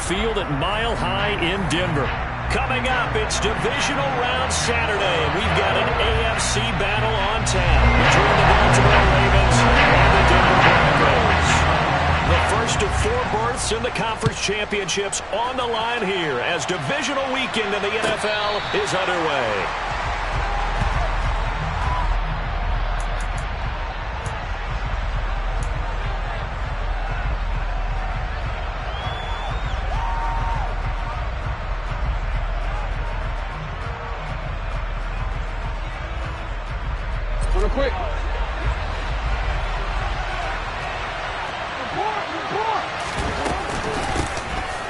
Field at Mile High in Denver. Coming up, it's divisional round Saturday. We've got an AFC battle on tap between the Baltimore Ravens and the Denver Broncos. The first of 4 berths in the conference championships on the line here as divisional weekend in the NFL is underway. Real quick.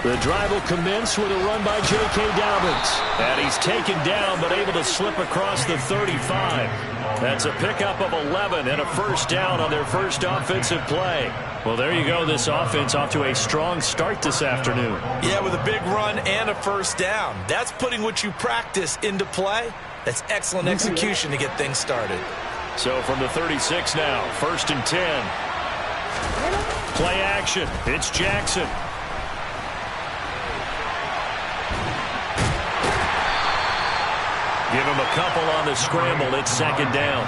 The drive will commence with a run by J.K. Dobbins. And he's taken down but able to slip across the 35. That's a pickup of 11 and a first down on their first offensive play. Well, there you go. This offense off to a strong start this afternoon. Yeah, with a big run and a first down. That's putting what you practice into play. That's excellent execution to get things started. So from the 36 now, 1st and 10. Play action. It's Jackson. Give him a couple on the scramble. It's 2nd down.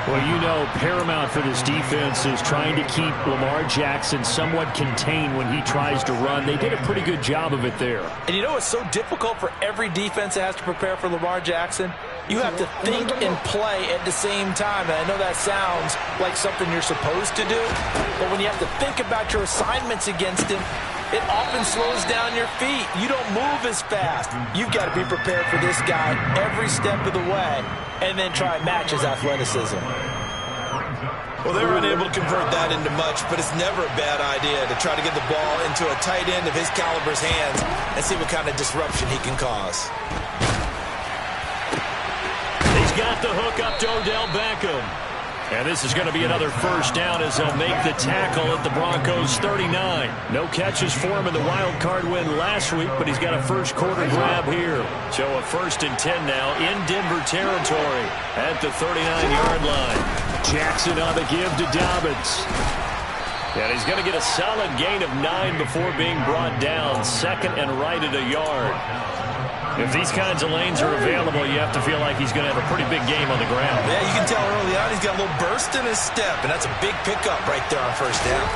Well, you know, paramount for this defense is trying to keep Lamar Jackson somewhat contained when he tries to run. They did a pretty good job of it there. And you know it's so difficult for every defense that has to prepare for Lamar Jackson? You have to think and play at the same time. And I know that sounds like something you're supposed to do, but when you have to think about your assignments against him, it often slows down your feet. You don't move as fast. You've got to be prepared for this guy every step of the way and then try and match his athleticism. Well, they were unable to convert that into much, but it's never a bad idea to try to get the ball into a tight end of his caliber's hands and see what kind of disruption he can cause. He's got the hook up to Odell Beckham. And this is going to be another first down as they'll make the tackle at the Broncos 39. No catches for him in the wild card win last week, but he's got a first quarter grab here. So a 1st and 10 now in Denver territory at the 39-yard line. Jackson on the give to Dobbins. And he's going to get a solid gain of 9 before being brought down. 2nd and right at a yard. If these kinds of lanes are available, you have to feel like he's going to have a pretty big game on the ground. Yeah, you can tell early on he's got a little burst in his step, and that's a big pickup right there on first down.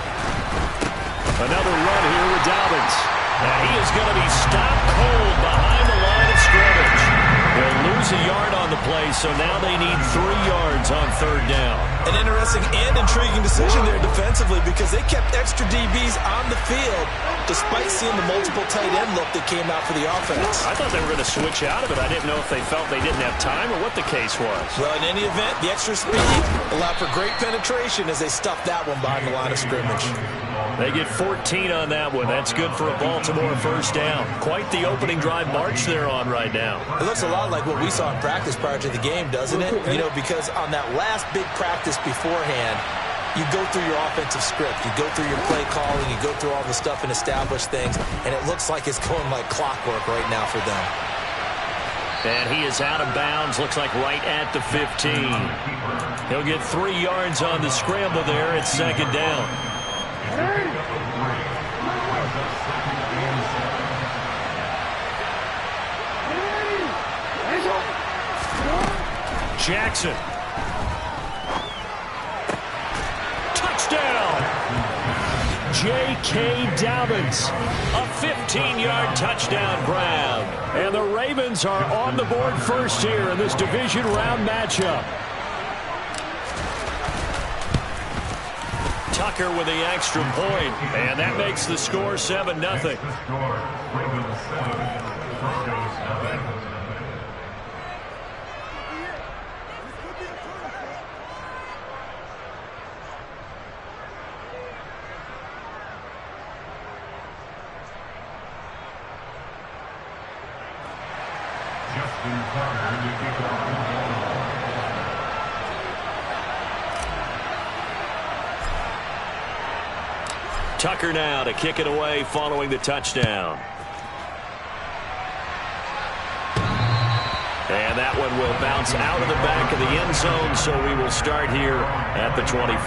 Another run here with Dobbins. And he is going to be stopped cold behind the line of scrimmage. They'll lose a yard on the play, so now they need 3 yards on 3rd down. An interesting and intriguing decision there defensively because they kept extra DBs on the field despite seeing the multiple tight end look that came out for the offense. I thought they were going to switch out of it. I didn't know if they felt they didn't have time or what the case was. Well, in any event, the extra speed allowed for great penetration as they stuffed that one behind the line of scrimmage. They get 14 on that one. That's good for a Baltimore first down. Quite the opening drive march they're on right now. It looks a lot like what we saw in practice prior to the game, doesn't it? You know, because on that last big practice beforehand, you go through your offensive script. You go through your play calling. You go through all the stuff and establish things. And it looks like it's going like clockwork right now for them. And he is out of bounds. Looks like right at the 15. He'll get 3 yards on the scramble there. It's 2nd down. Jackson. Touchdown. J.K. Dobbins. A 15-yard touchdown grab. And the Ravens are on the board first here in this division round matchup. Tucker with the extra point, and that makes the score 7-0. Tucker now to kick it away following the touchdown. And that one will bounce out of the back of the end zone, so we will start here at the 25.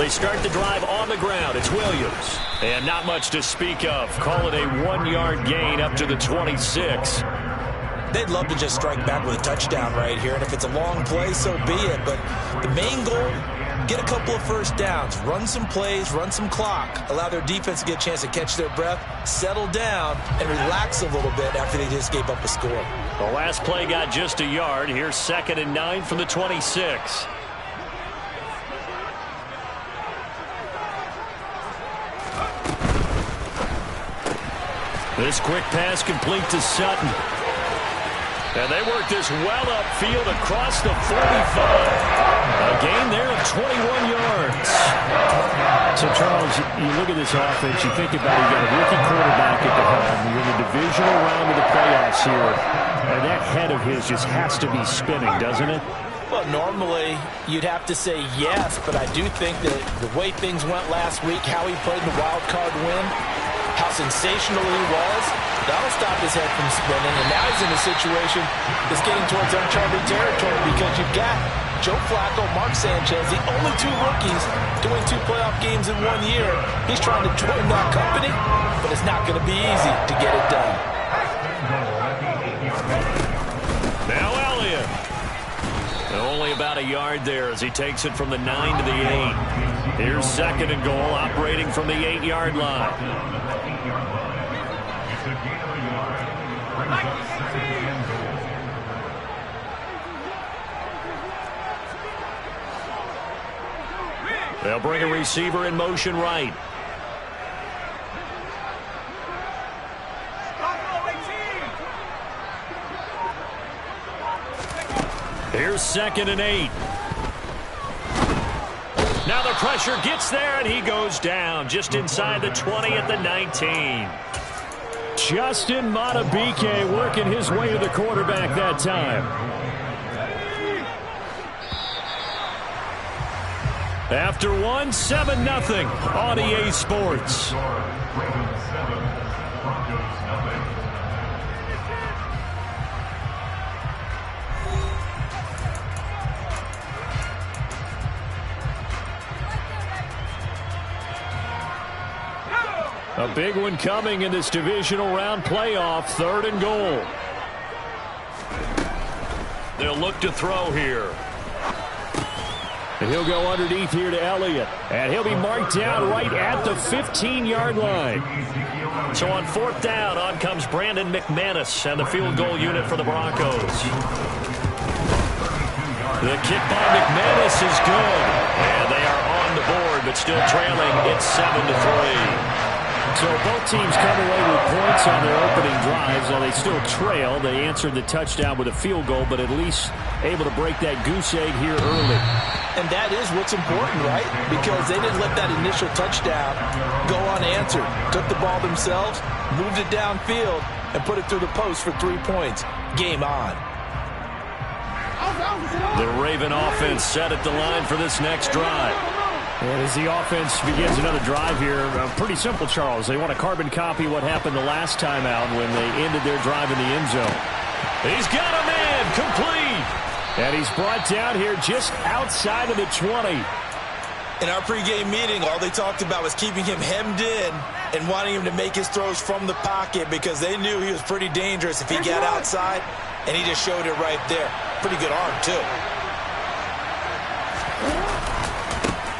They start the drive on the ground. It's Williams. And not much to speak of. Call it a 1-yard gain up to the 26. They'd love to just strike back with a touchdown right here, and if it's a long play, so be it. But the main goal, get a couple of first downs, run some plays, run some clock, allow their defense to get a chance to catch their breath, settle down, and relax a little bit after they just gave up a score. The last play got just a yard. Here's 2nd and 9 from the 26. This quick pass complete to Sutton. And they work this well upfield across the 45. A gain there of 21 yards. So, Charles, you look at this offense, you think about it, you got a rookie quarterback at the helm. You're in the divisional round of the playoffs here. And that head of his just has to be spinning, doesn't it? Well, normally you'd have to say yes, but I do think that the way things went last week, how he played in the wild card win, how sensational he was, that'll stop his head from spinning. And now he's in a situation that's getting towards uncharted territory because you've got Joe Flacco, Mark Sanchez, the only 2 rookies doing 2 playoff games in 1 year. He's trying to join that company, but it's not going to be easy to get it done. Now Elliott. Only about a yard there as he takes it from the 9 to the 8. Here's 2nd and goal, operating from the 8-yard line. They'll bring a receiver in motion right. Here's 2nd and 8. Now the pressure gets there, and he goes down just inside the 20 at the 19. Justin Madubuike working his way to the quarterback that time. After 1, 7-0 on EA Sports. A big one coming in this divisional round playoff. 3rd and goal. They'll look to throw here. And he'll go underneath here to Elliott. And he'll be marked down right at the 15-yard line. So on 4th down, on comes Brandon McManus and the field goal unit for the Broncos. The kick by McManus is good. And they are on the board, but still trailing. It's 7-3. So both teams come away with points on their opening drives. While they still trail, they answered the touchdown with a field goal, but at least able to break that goose egg here early. And that is what's important, right? Because they didn't let that initial touchdown go unanswered. Took the ball themselves, moved it downfield, and put it through the post for 3 points. Game on. The Raven offense set at the line for this next drive. And as the offense begins another drive here, pretty simple, Charles. They want to carbon copy what happened the last time out when they ended their drive in the end zone. He's got a man, complete. And he's brought down here just outside of the 20. In our pregame meeting, all they talked about was keeping him hemmed in and wanting him to make his throws from the pocket because they knew he was pretty dangerous if he got outside, and he just showed it right there. Pretty good arm, too.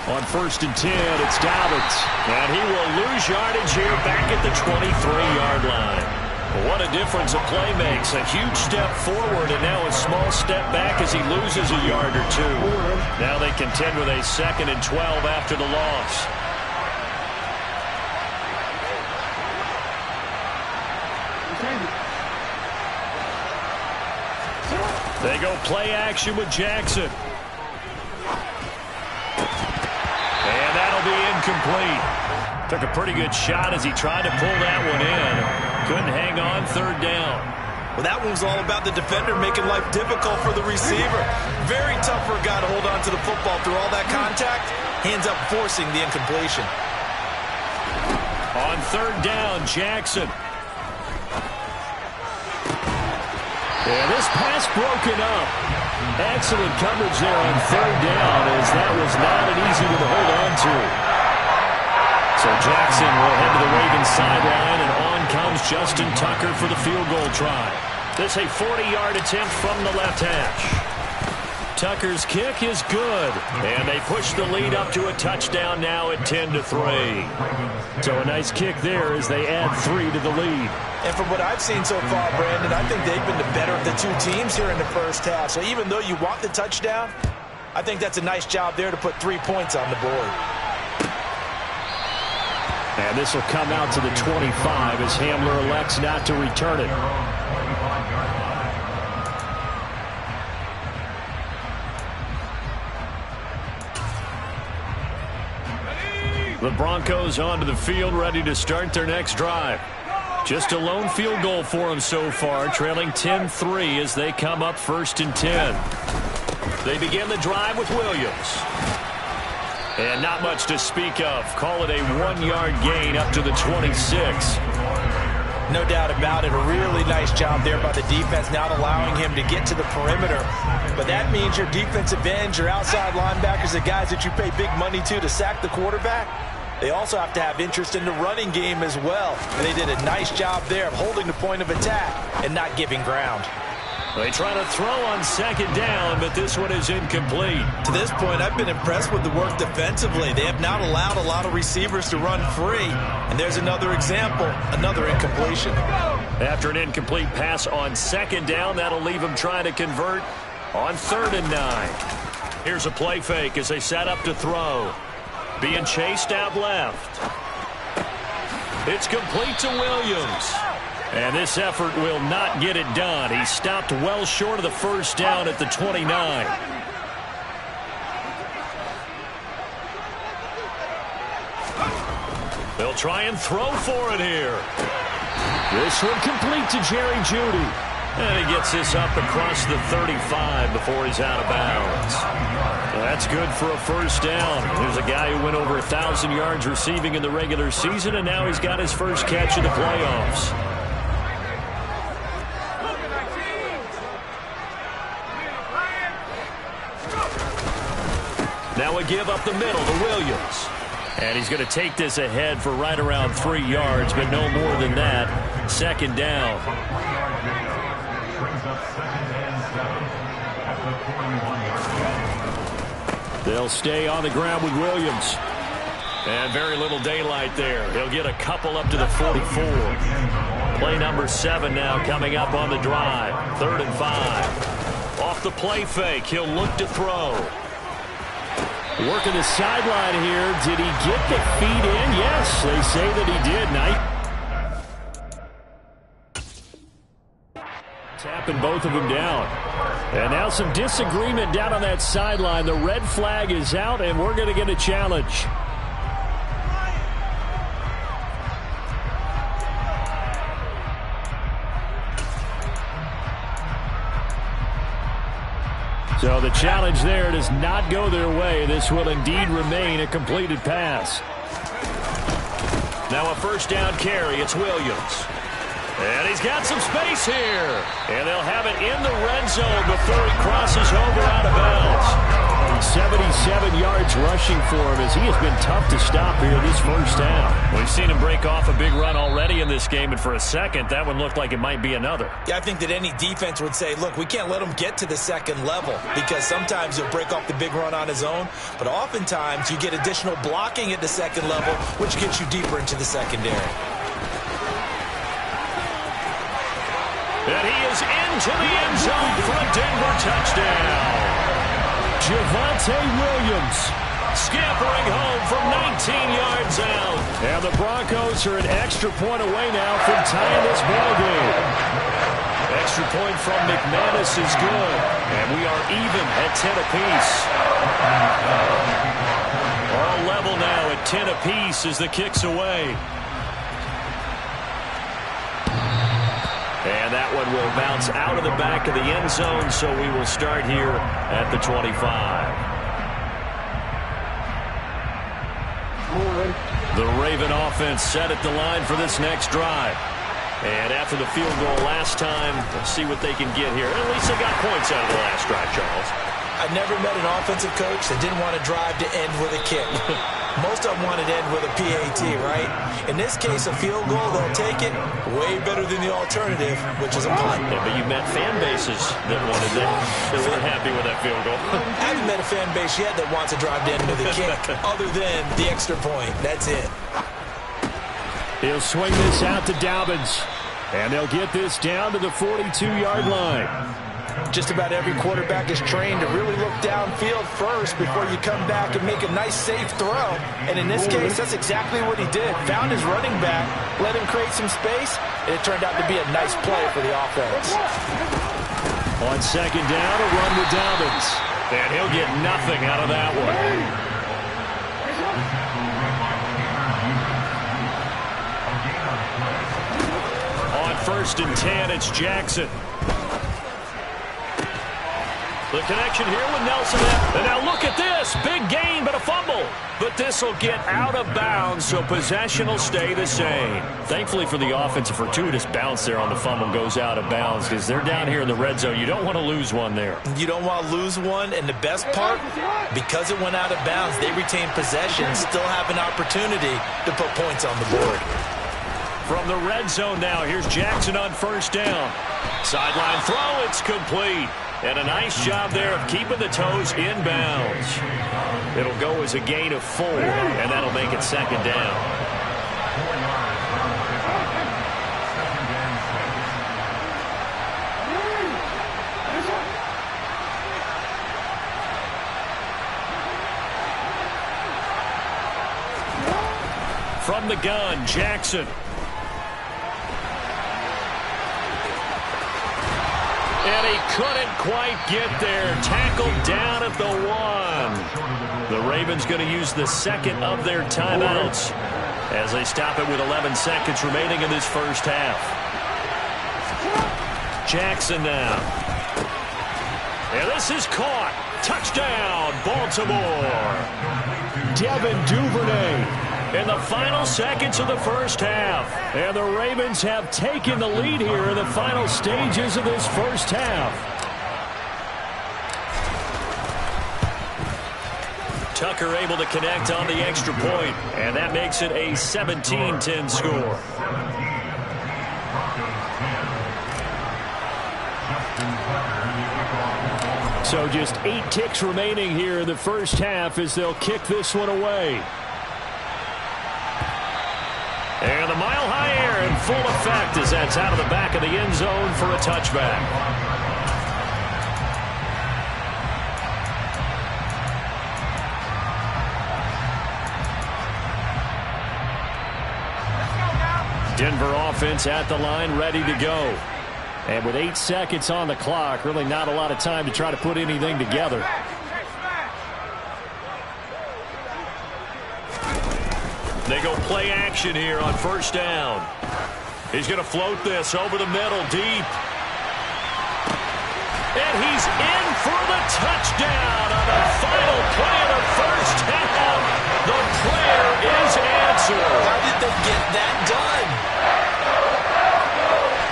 On 1st and 10, it's Dobbins. And he will lose yardage here back at the 23-yard line. What a difference a play makes. A huge step forward and now a small step back as he loses a yard or 2. Now they contend with a 2nd and 12 after the loss. They go play action with Jackson. And that'll be incomplete. Took a pretty good shot as he tried to pull that one in. Couldn't hang on, 3rd down. Well, that one was all about the defender making life difficult for the receiver. Very tough for a guy to hold on to the football through all that contact. He ends up forcing the incompletion. On 3rd down, Jackson. And this pass broken up. Excellent coverage there on third down, as that was not an easy one to hold on to. So Jackson will head to the Ravens sideline, and on comes Justin Tucker for the field goal try. This a 40-yard attempt from the left hash. Tucker's kick is good, and they push the lead up to a touchdown now at 10-3. So a nice kick there as they add 3 to the lead. And from what I've seen so far, Brandon, I think they've been the better of the two teams here in the first half. So even though you want the touchdown, I think that's a nice job there to put 3 points on the board. And this will come out to the 25 as Hamler elects not to return it. The Broncos onto the field, ready to start their next drive. Just a lone field goal for them so far, trailing 10-3 as they come up 1st and 10. They begin the drive with Williams. And not much to speak of. Call it a 1-yard gain up to the 26. No doubt about it. A really nice job there by the defense, not allowing him to get to the perimeter. But that means your defensive ends, your outside linebackers, the guys that you pay big money to sack the quarterback, they also have to have interest in the running game as well. And they did a nice job there of holding the point of attack and not giving ground. They try to throw on 2nd down, but this one is incomplete. To this point, I've been impressed with the work defensively. They have not allowed a lot of receivers to run free. And there's another example, another incompletion. After an incomplete pass on 2nd down, that'll leave them trying to convert on 3rd and 9. Here's a play fake as they set up to throw. Being chased out left. It's complete to Williams. And this effort will not get it done. He stopped well short of the 1st down at the 29. They'll try and throw for it here. This one complete to Jerry Jeudy. And he gets this up across the 35 before he's out of bounds. Well, that's good for a 1st down. There's a guy who went over 1,000 yards receiving in the regular season, and now he's got his first catch in the playoffs. Now a give up the middle to Williams. And he's going to take this ahead for right around 3 yards, but no more than that. 2nd down. They'll stay on the ground with Williams. And very little daylight there. He'll get a couple up to the 44. Play number 7 now coming up on the drive. 3rd and 5. Off the play fake, he'll look to throw. Working the sideline here. Did he get the feet in? Yes, they say that he did. Tapping both of them down. And now some disagreement down on that sideline. The red flag is out, and we're going to get a challenge. So the challenge there does not go their way. This will indeed remain a completed pass. Now a 1st down carry. It's Williams. And he's got some space here. And they'll have it in the red zone before he crosses over out of bounds. 77 yards rushing for him as he has been tough to stop here this 1st down. We've seen him break off a big run already in this game, and for a second, that one looked like it might be another. Yeah, I think that any defense would say, look, we can't let him get to the 2nd level because sometimes he'll break off the big run on his own, but oftentimes you get additional blocking at the 2nd level, which gets you deeper into the secondary. And he is into the end zone for a Denver touchdown. Javonte Williams scampering home from 19 yards out. And the Broncos are an extra point away now from tying this ball game. Extra point from McManus is good. And we are even at 10 apiece. All level now at 10 apiece as the kick's away. And that one will bounce out of the back of the end zone, so we will start here at the 25. The Raven offense set at the line for this next drive. And after the field goal last time, we'll see what they can get here. At least they got points out of the last drive, Charles. I never met an offensive coach that didn't want to drive to end with a kick. Most of them wanted to end with a PAT, right? In this case, a field goal, they'll take it. Way better than the alternative, which is a punt. Yeah, but you've met fan bases that wanted that. They weren't happy with that field goal. I haven't met a fan base yet that wants to drive to end with a kick other than the extra point. That's it. He'll swing this out to Dobbins. And they'll get this down to the 42-yard line. Just about every quarterback is trained to really look downfield first before you come back and make a nice, safe throw. And in this case, that's exactly what he did. Found his running back, let him create some space, and it turned out to be a nice play for the offense. On second down, a run with Dobbins. And he'll get nothing out of that one. On 1st and 10, it's Jackson. The connection here with Nelson. And now look at this. Big gain, but a fumble. But this will get out of bounds, so possession will stay the same. Thankfully for the offense, a fortuitous bounce there on the fumble goes out of bounds because they're down here in the red zone. You don't want to lose one there. You don't want to lose one, and the best part, because it went out of bounds, they retain possession, still have an opportunity to put points on the board. From the red zone now, here's Jackson on 1st down. Sideline throw, it's complete. And a nice job there of keeping the toes in bounds. It'll go as a gain of 4, and that'll make it 2nd down. From the gun, Jackson. And he couldn't quite get there. Tackled down at the 1. The Ravens going to use the second of their timeouts as they stop it with 11 seconds remaining in this first half. Jackson now. And this is caught. Touchdown, Baltimore. Devin Duvernay. In the final seconds of the first half. And the Ravens have taken the lead here in the final stages of this first half. Tucker able to connect on the extra point, and that makes it a 17-10 score. So just 8 ticks remaining here in the first half as they'll kick this one away. And the mile-high air in full effect as that's out of the back of the end zone for a touchback. Denver offense at the line, ready to go. And with 8 seconds on the clock, really not a lot of time to try to put anything together. They go play action here on 1st down. He's going to float this over the middle, deep. And he's in for the touchdown on the final play of the first half. The prayer is answered. How did they get that done?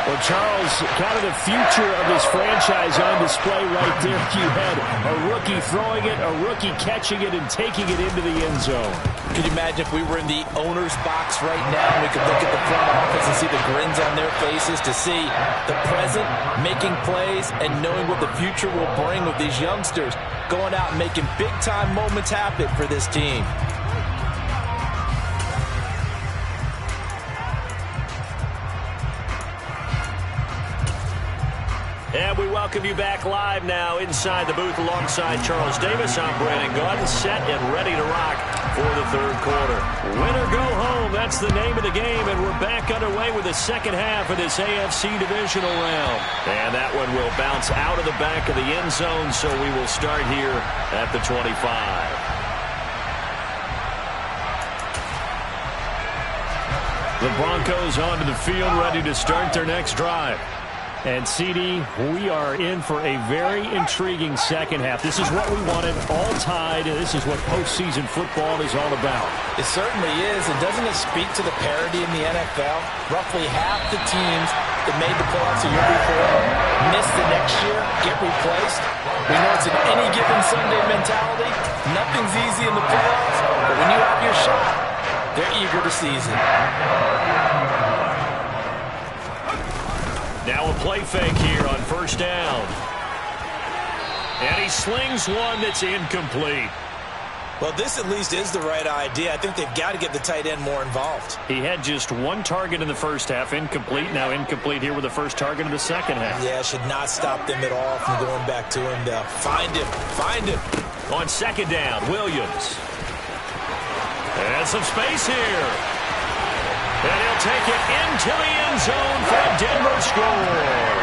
Well, Charles, kind of the future of this franchise on display right there. You had a rookie throwing it, a rookie catching it, and taking it into the end zone. Could you imagine if we were in the owner's box right now and we could look at the front office and see the grins on their faces, to see the present making plays and knowing what the future will bring with these youngsters going out and making big-time moments happen for this team. And we welcome you back live now inside the booth alongside Charles Davis. I'm Brandon Gaudin, set and ready to rock for the third quarter. Win or go home, that's the name of the game, and we're back underway with the second half of this AFC divisional round. And that one will bounce out of the back of the end zone, so we will start here at the 25. The Broncos onto the field, ready to start their next drive. And, CD, we are in for a very intriguing second half. This is what we wanted, all tied, and this is what postseason football is all about. It certainly is, and doesn't it speak to the parity in the NFL? Roughly half the teams that made the playoffs a year before miss the next year, get replaced. We know it's an any given Sunday mentality. Nothing's easy in the playoffs, but when you have your shot, they're eager to seize it. Now a play fake here on first down. And he slings one that's incomplete. Well, this at least is the right idea. I think they've got to get the tight end more involved. He had just one target in the first half, incomplete. Now incomplete here with the first target in the second half. Yeah, should not stop them at all from going back to him. They'll find him. On second down, Williams. And some space here. And he'll take it into the end zone for a Denver score.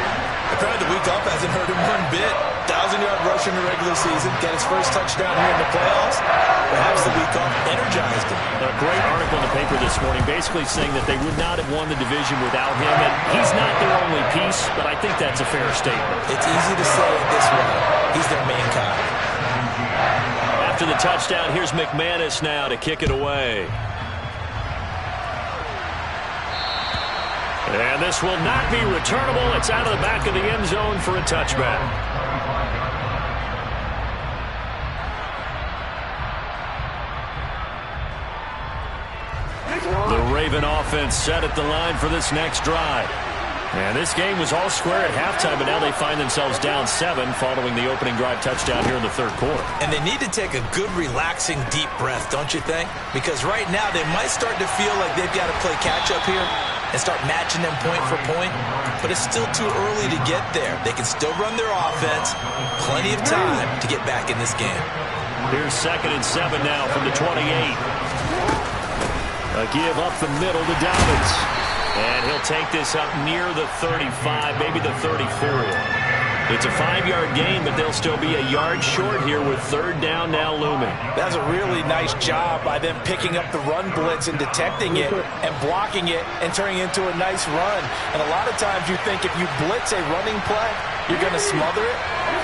Apparently the week off hasn't hurt him one bit. 1,000-yard rush in the regular season. Get his first touchdown here in the playoffs. Perhaps the week off energized him. A great article in the paper this morning basically saying that they would not have won the division without him. And he's not their only piece, but I think that's a fair statement. It's easy to say it this way. He's their main guy. After the touchdown, here's McManus now to kick it away. And this will not be returnable. It's out of the back of the end zone for a touchback. The Raven offense set at the line for this next drive. And this game was all square at halftime, but now they find themselves down 7 following the opening drive touchdown here in the third quarter. And they need to take a good, relaxing, deep breath, don't you think? Because right now they might start to feel like they've got to play catch-up here and start matching them point for point. But it's still too early to get there. They can still run their offense. Plenty of time to get back in this game. Here's 2nd and 7 now from the 28. A give up the middle to Dobbins. And he'll take this up near the 35, maybe the 34. It's a 5-yard gain, but they'll still be a yard short here with 3rd down now looming. That's a really nice job by them picking up the run blitz and detecting it and blocking it and turning it into a nice run. And a lot of times you think if you blitz a running play, you're going to smother it.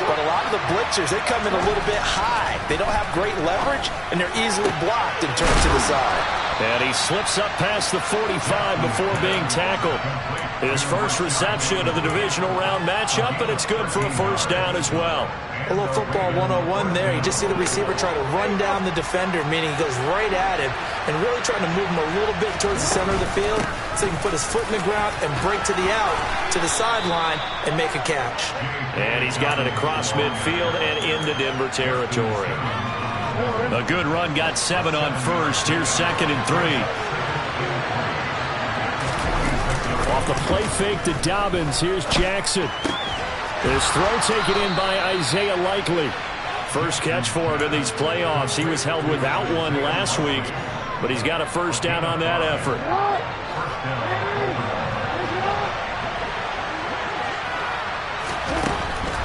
But a lot of the blitzers, they come in a little bit high. They don't have great leverage, and they're easily blocked and turned to the side. And he slips up past the 45 before being tackled. His first reception of the divisional round matchup, and it's good for a first down as well. A little football 101 there. You just see the receiver try to run down the defender, meaning he goes right at him and really trying to move him a little bit towards the center of the field so he can put his foot in the ground and break to the out, to the sideline, and make a catch. And he's got it across midfield and into Denver territory. A good run, got 7 on first. Here's 2nd and 3. Off the play fake to Dobbins. Here's Jackson. His throw taken in by Isaiah Likely. First catch for him in these playoffs. He was held without one last week, but he's got a first down on that effort.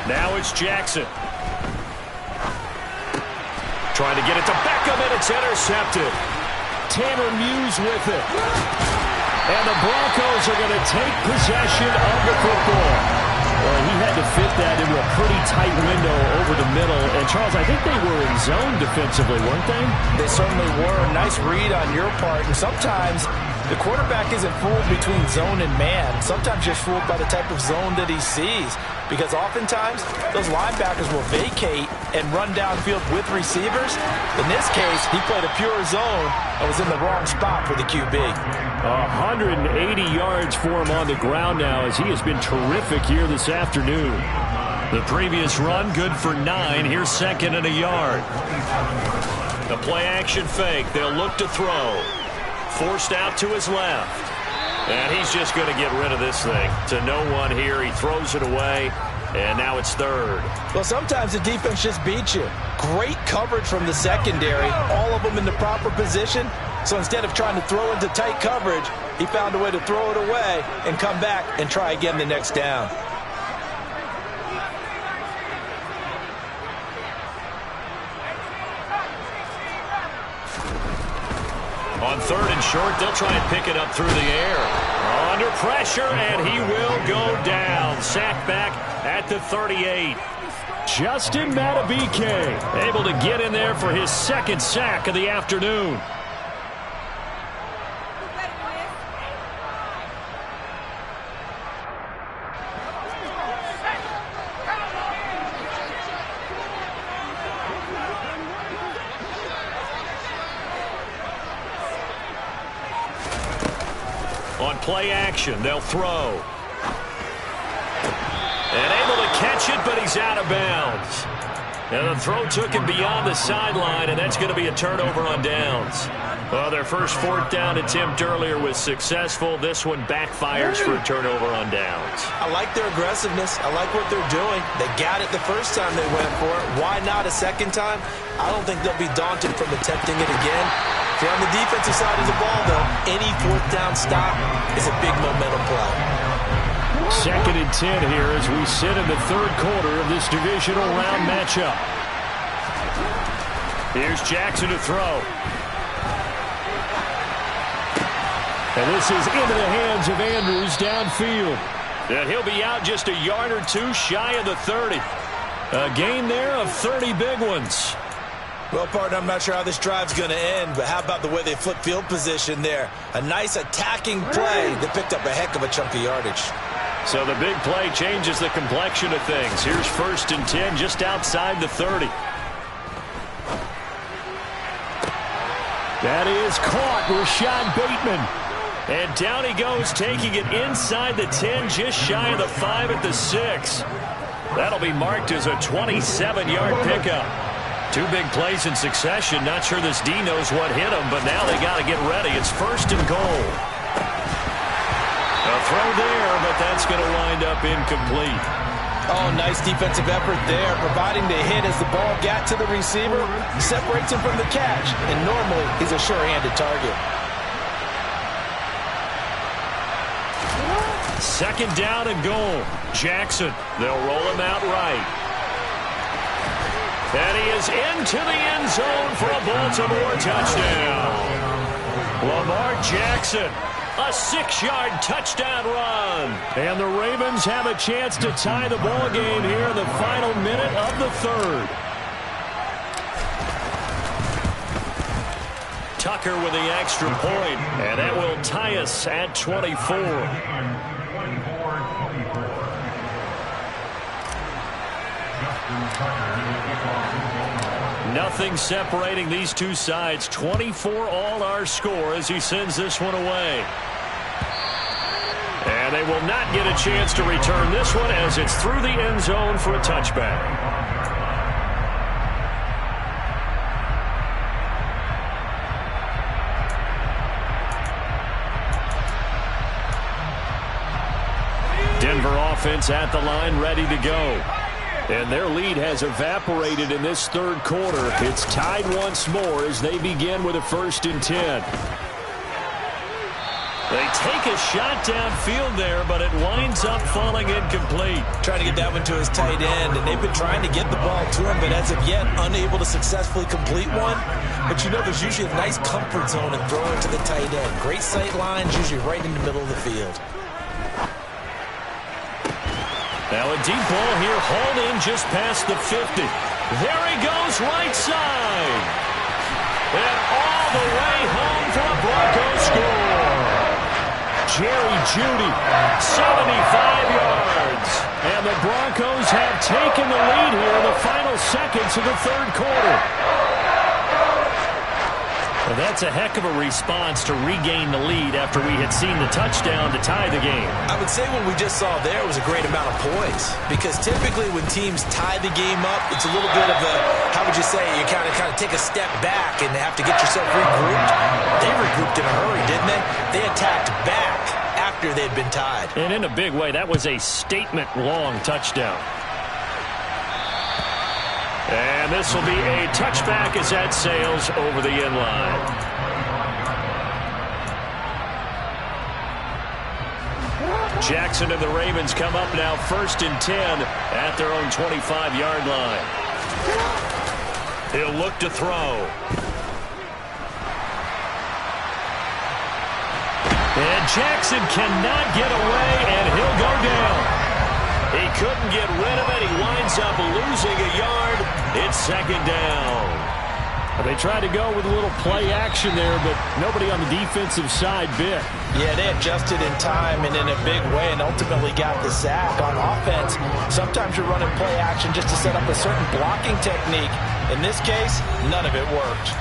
Now it's Jackson. Trying to get it to Beckham, and it's intercepted. Tanner Muse with it. And the Broncos are going to take possession of the football. Well, he had to fit that into a pretty tight window over the middle. And, Charles, I think they were in zone defensively, weren't they? They certainly were. Nice read on your part. And sometimes the quarterback isn't fooled between zone and man. Sometimes you're fooled by the type of zone that he sees. Because oftentimes, those linebackers will vacate and run downfield with receivers. In this case, he played a pure zone and was in the wrong spot for the QB. 180 yards for him on the ground now as he has been terrific here this afternoon. The previous run, good for 9. Here's 2nd and a yard. The play action fake. They'll look to throw. Forced out to his left. And he's just going to get rid of this thing. To no one here. He throws it away. And now it's 3rd. Well, sometimes the defense just beats you. Great coverage from the secondary. All of them in the proper position. So instead of trying to throw into tight coverage, he found a way to throw it away and come back and try again the next down. On 3rd and short, they'll try and pick it up through the air. Under pressure, and he will go down. sack back at the 38. Justin Madubuike able to get in there for his second sack of the afternoon. On play action, they'll throw. And able to catch it, but he's out of bounds. And the throw took him beyond the sideline, and that's going to be a turnover on downs. Well, their first fourth down attempt earlier was successful. This one backfires for a turnover on downs. I like their aggressiveness. I like what they're doing. They got it the first time they went for it. Why not a second time? I don't think they'll be daunted from attempting it again. If you're on the defensive side of the ball, though, any fourth down stop is a big momentum play. 2nd and 10 here as we sit in the third quarter of this divisional round matchup. Here's Jackson to throw. And this is into the hands of Andrews downfield. And he'll be out just a yard or two shy of the 30. A gain there of 30 big ones. Well, partner, I'm not sure how this drive's going to end, but how about the way they flip field position there? A nice attacking play that picked up a heck of a chunk of yardage. So the big play changes the complexion of things. Here's 1st and 10 just outside the 30. That is caught, Rashad Bateman. And down he goes, taking it inside the 10, just shy of the 5 at the 6. That'll be marked as a 27-yard pickup. 2 big plays in succession. Not sure this D knows what hit him, but now they got to get ready. It's 1st and goal. A throw there, but that's going to wind up incomplete. Oh, nice defensive effort there, providing the hit as the ball got to the receiver, separates him from the catch, and normally he's a sure-handed target. 2nd down and goal. Jackson, they'll roll him out right. And he is into the end zone for a Baltimore touchdown. Lamar Jackson, a 6-yard touchdown run. And the Ravens have a chance to tie the ball game here in the final minute of the 3rd. Tucker with the extra point, and that will tie us at 24. Nothing separating these two sides. 24 all our score as he sends this one away. And they will not get a chance to return this one as it's through the end zone for a touchback. Denver offense at the line, ready to go. And their lead has evaporated in this third quarter. It's tied once more as they begin with a 1st and 10. They take a shot downfield there, but it winds up falling incomplete. Trying to get that one to his tight end, and they've been trying to get the ball to him, but as of yet, unable to successfully complete one. But you know there's usually a nice comfort zone in throwing to the tight end. Great sight lines, usually right in the middle of the field. Now a deep ball here, hauled in just past the 50. There he goes, right side. And all the way home for a Broncos score. Jerry Jeudy, 75 yards. And the Broncos have taken the lead here in the final seconds of the third quarter. Well, that's a heck of a response to regain the lead after we had seen the touchdown to tie the game. I would say what we just saw there was a great amount of poise, because typically when teams tie the game up, it's a little bit of a, how would you say, you kind of take a step back and have to get yourself regrouped. They regrouped in a hurry, didn't they? They attacked back after they'd been tied. And in a big way, that was a statement-long touchdown. And this will be a touchback as that sails over the end line. Jackson and the Ravens come up now 1st and 10 at their own 25-yard line. He'll look to throw. And Jackson cannot get away, and he'll go down. ends up losing a yard. It's second down. They tried to go with a little play action there, but nobody on the defensive side bit. Yeah, they adjusted in time and in a big way and ultimately got the sack. On offense, sometimes you're running play action just to set up a certain blocking technique. In this case, none of it worked.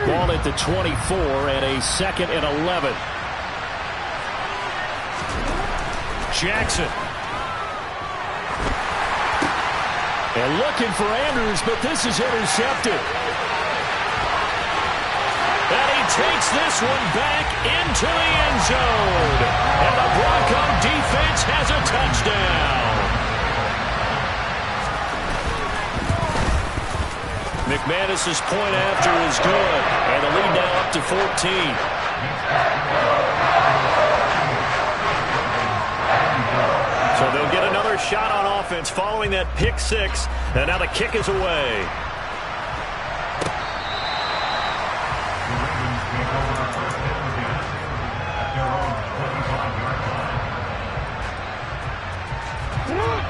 Ball at the 24 and a 2nd and 11. Jackson. And looking for Andrews, but this is intercepted. And he takes this one back into the end zone. And the Bronco defense has a touchdown. McManus's point after is good. And the lead now up to 14. So they'll get another shot on offense following that pick six. And now the kick is away.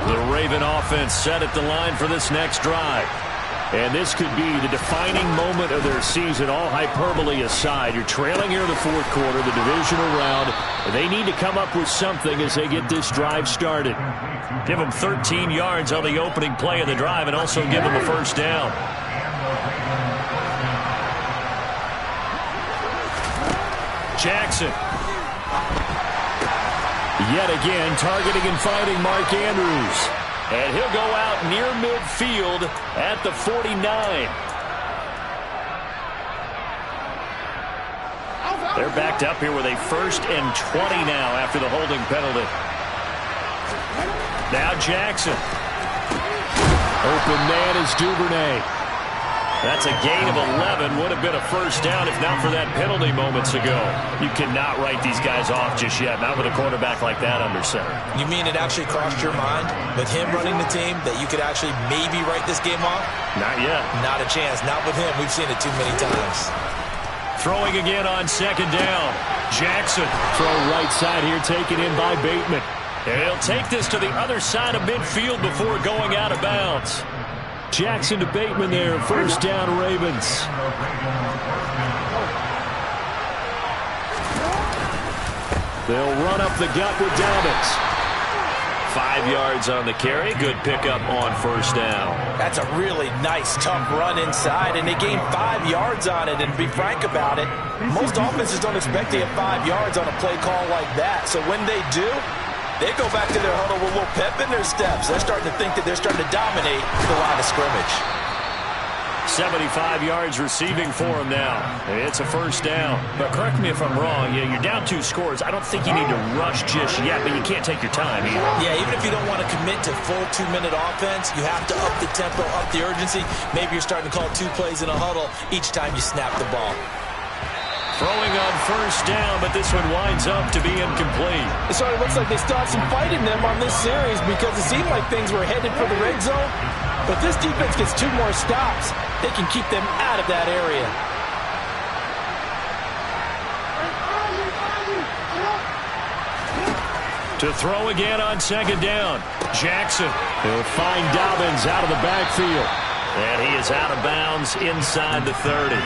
The Raven offense set at the line for this next drive. And this could be the defining moment of their season, all hyperbole aside. You're trailing here in the fourth quarter, the divisional round. They need to come up with something as they get this drive started. Give them 13 yards on the opening play of the drive and also give them a first down. Jackson. Yet again, targeting and finding Mark Andrews. And he'll go out near midfield at the 49. They're backed up here with a 1st and 20 now after the holding penalty. Now Jackson. Open man is Duvernay. That's a gain of 11. Would have been a first down if not for that penalty moments ago. You cannot write these guys off just yet, not with a quarterback like that under center. You mean it actually crossed your mind with him running the team that you could actually maybe write this game off? Not yet. Not a chance. Not with him. We've seen it too many times. Throwing again on second down. Jackson. Throw right side here taken in by Bateman. And he'll take this to the other side of midfield before going out of bounds. Jackson to Bateman there. First down, Ravens. They'll run up the gut with Dobbins. 5 yards on the carry. Good pickup on first down. That's a really nice, tough run inside, and they gained 5 yards on it. And to be frank about it, most offenses don't expect to get 5 yards on a play call like that. So when they do, they go back to their huddle with a little pep in their steps. They're starting to think that they're starting to dominate the line of scrimmage. 75 yards receiving for him now. It's a first down. But correct me if I'm wrong. You're down 2 scores. I don't think you need to rush just yet, but you can't take your time either. Yeah, even if you don't want to commit to full 2-minute offense, you have to up the tempo, up the urgency. Maybe you're starting to call 2 plays in a huddle each time you snap the ball. Throwing on first down, but this one winds up to be incomplete. It sort of looks like they still have some fight in them on this series because it seemed like things were headed for the red zone. But this defense gets 2 more stops. They can keep them out of that area. To throw again on second down. Jackson. He'll find Dobbins out of the backfield. And he is out of bounds inside the 30.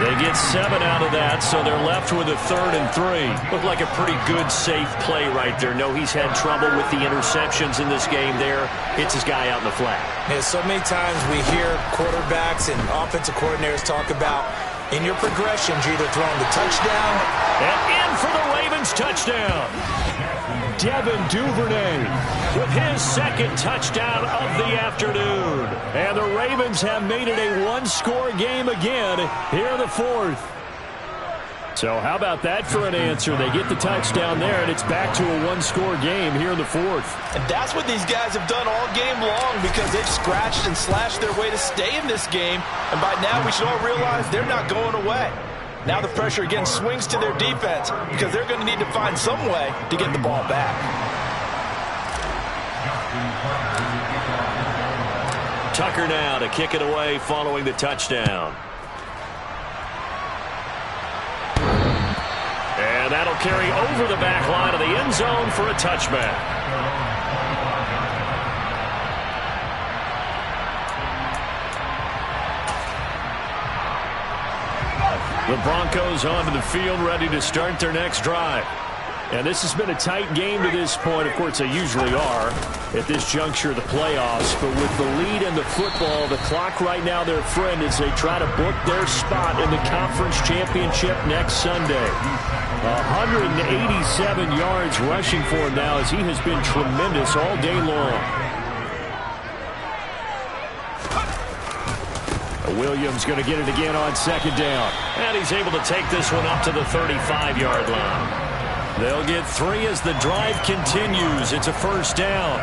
They get 7 out of that, so they're left with a 3rd and 3. Looked like a pretty good, safe play right there. No, he's had trouble with the interceptions in this game there. Hits his guy out in the flat. Yeah, so many times we hear quarterbacks and offensive coordinators talk about in your progressions, you're either throwing the touchdown. And in for the Ravens touchdown. Devin Duvernay with his 2nd touchdown of the afternoon. And the Ravens have made it a 1-score game again here in the 4th. So how about that for an answer? They get the touchdown there, and it's back to a 1-score game here in the 4th. And that's what these guys have done all game long because they've scratched and slashed their way to stay in this game. And by now we should all realize they're not going away. Now the pressure again swings to their defense because they're going to need to find some way to get the ball back. Tucker now to kick it away following the touchdown. And that'll carry over the back line of the end zone for a touchback. The Broncos onto the field, ready to start their next drive. And this has been a tight game to this point. Of course, they usually are at this juncture of the playoffs. But with the lead in the football, the clock right now their friend as they try to book their spot in the conference championship next Sunday. 187 yards rushing for him now as he has been tremendous all day long. Williams going to get it again on second down. And he's able to take this one up to the 35-yard line. They'll get 3 as the drive continues. It's a first down.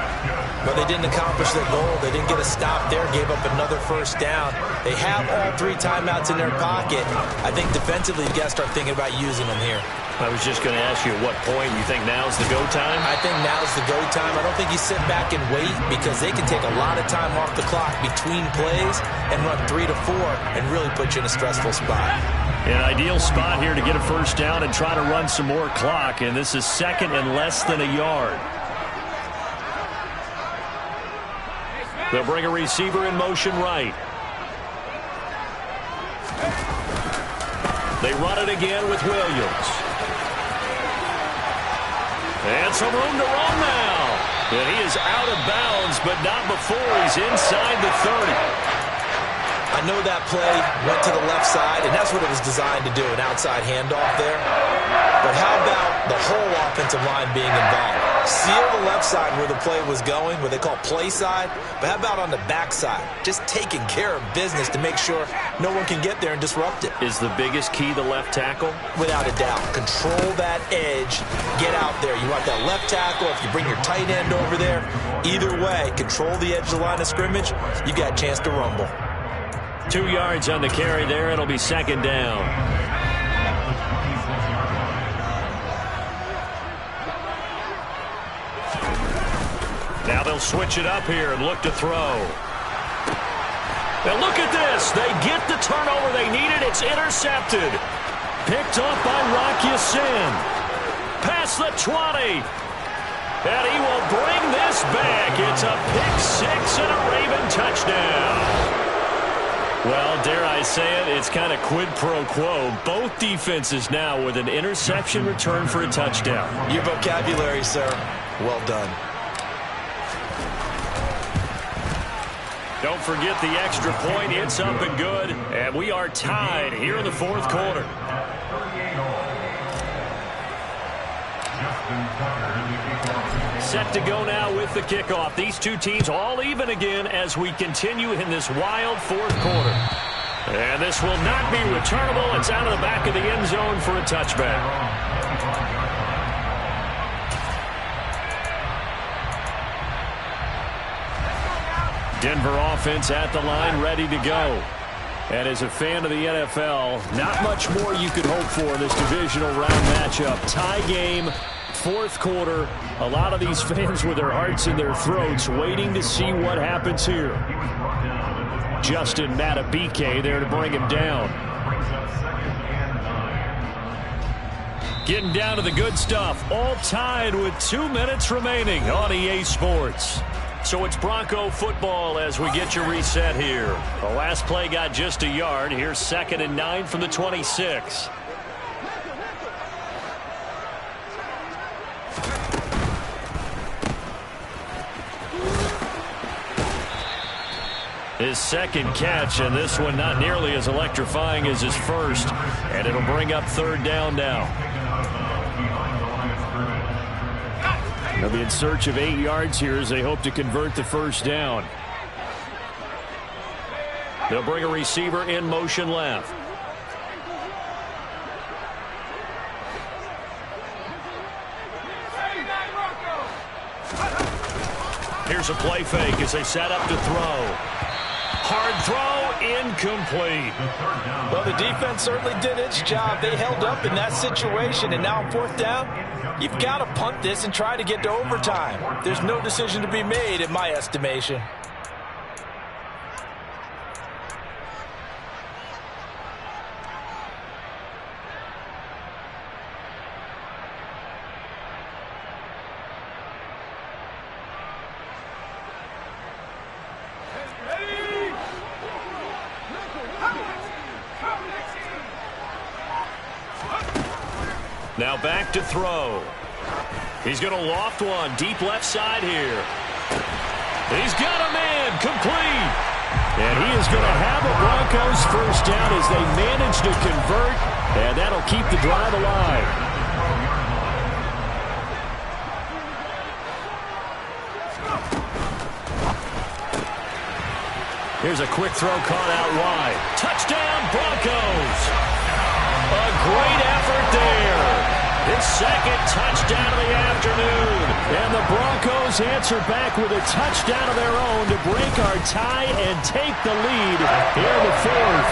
But they didn't accomplish their goal. They didn't get a stop there, gave up another first down. They have all 3 timeouts in their pocket. I think defensively you got to start thinking about using them here. I was just going to ask you at what point you think now's the go time? I think now's the go time. I don't think you sit back and wait because they can take a lot of time off the clock between plays and run 3 to 4 and really put you in a stressful spot. An ideal spot here to get a first down and try to run some more clock, and this is second and less than a yard. They'll bring a receiver in motion right. They run it again with Williams. And some room to run now. And he is out of bounds, but not before he's inside the 30. I know that play went to the left side, and that's what it was designed to do, an outside handoff there. But how about the whole offensive line being involved? Seal the left side where the play was going, what they call play side, but how about on the back side? Just taking care of business to make sure no one can get there and disrupt it. Is the biggest key the left tackle? Without a doubt. Control that edge. Get out there. You want that left tackle. If you bring your tight end over there, either way, control the edge of the line of scrimmage, you got a chance to rumble. 2 yards on the carry there. It'll be second down. Now they'll switch it up here and look to throw. Now look at this. They get the turnover they needed. It's intercepted. Picked up by Rocky Sin. Past the 20. And he will bring this back. It's a pick 6 and a Raven touchdown. Well, dare I say it, it's kind of quid pro quo. Both defenses now with an interception return for a touchdown. Your vocabulary, sir. Well done. Don't forget the extra point. It's up and good. And we are tied here in the fourth quarter. Set to go now with the kickoff. These two teams all even again as we continue in this wild fourth quarter. And this will not be returnable. It's out of the back of the end zone for a touchback. Denver offense at the line, ready to go. And as a fan of the NFL, not much more you could hope for in this divisional round matchup. Tie game, fourth quarter. A lot of these fans with their hearts in their throats waiting to see what happens here. Justin Matabike there to bring him down. Getting down to the good stuff. All tied with 2 minutes remaining on EA Sports. So it's Bronco football as we get you reset here. The last play got just a yard. Here's 2nd and 9 from the 26. His second catch, and this one not nearly as electrifying as his first. And it'll bring up 3rd down now. They'll be in search of 8 yards here as they hope to convert the first down. They'll bring a receiver in motion left. Here's a play fake as they set up to throw. Hard throw, incomplete. Well, the defense certainly did its job. They held up in that situation, and now on 4th down, you've got to punt this and try to get to overtime. There's no decision to be made in my estimation. back to throw. He's going to loft one deep left side here. He's got a man complete. And he is going to have a Broncos first down as they manage to convert. And that'll keep the drive alive. Here's a quick throw caught out wide. Touchdown, Broncos. A great effort there. His second touchdown of the afternoon. And the Broncos answer back with a touchdown of their own to break our tie and take the lead here in the fourth.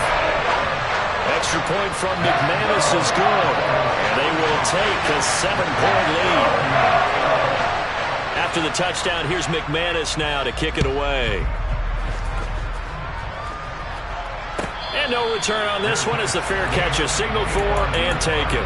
Extra point from McManus is good. And they will take a 7-point lead. After the touchdown, here's McManus now to kick it away. And no return on this one as the fair catch is signaled for and taken.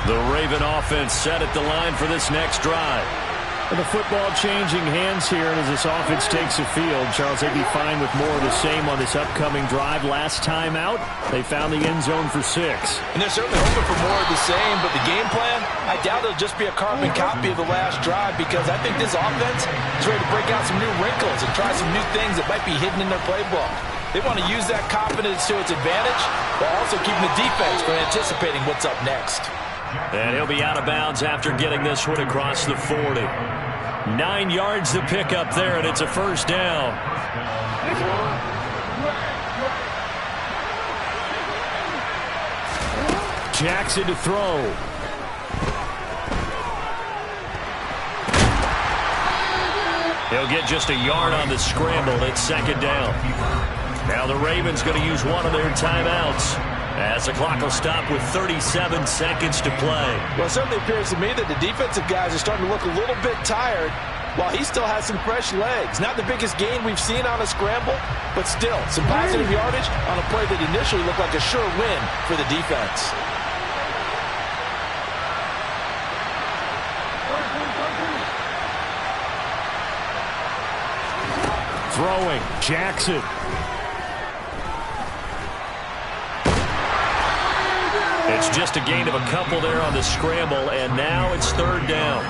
The Raven offense set at the line for this next drive. And the football changing hands here, and as this offense takes the field, Charles, they'd be fine with more of the same on this upcoming drive. Last time out, they found the end zone for 6. And they're certainly hoping for more of the same, but the game plan, I doubt it'll just be a carbon copy of the last drive, because I think this offense is ready to break out some new wrinkles and try some new things that might be hidden in their playbook. They want to use that confidence to its advantage, while also keeping the defense from anticipating what's up next. And he'll be out of bounds after getting this one across the 40. 9 yards to pick up there, and it's a first down. Jackson to throw. He'll get just a yard on the scramble. It's second down. Now the Ravens going to use one of their timeouts, as the clock will stop with 37 seconds to play. Well, it certainly appears to me that the defensive guys are starting to look a little bit tired, while he still has some fresh legs. Not the biggest gain we've seen on a scramble, but still some positive yardage on a play that initially looked like a sure win for the defense. Throwing, Jackson. It's just a gain of a couple there on the scramble, and now it's third down.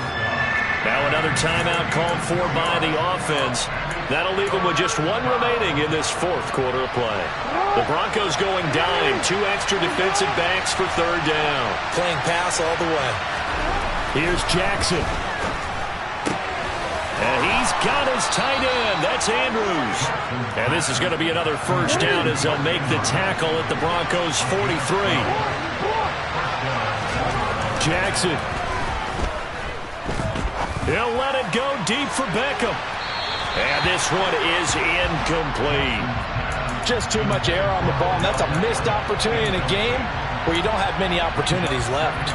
Now another timeout called for by the offense. That'll leave them with just one remaining in this fourth quarter of play. The Broncos going dime. 2 extra defensive backs for third down. Playing pass all the way. Here's Jackson. And he's got his tight end. That's Andrews. And this is going to be another first down as they'll make the tackle at the Broncos' 43. Jackson. He'll let it go deep for Beckham. And this one is incomplete. Just too much air on the ball, and that's a missed opportunity in a game where you don't have many opportunities left.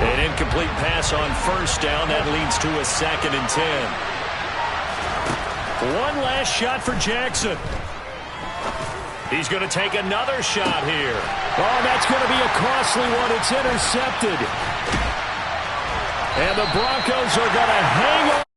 An incomplete pass on first down. That leads to a 2nd and 10. One last shot for Jackson. He's going to take another shot here. Oh, that's going to be a costly one. It's intercepted. And the Broncos are going to hang on.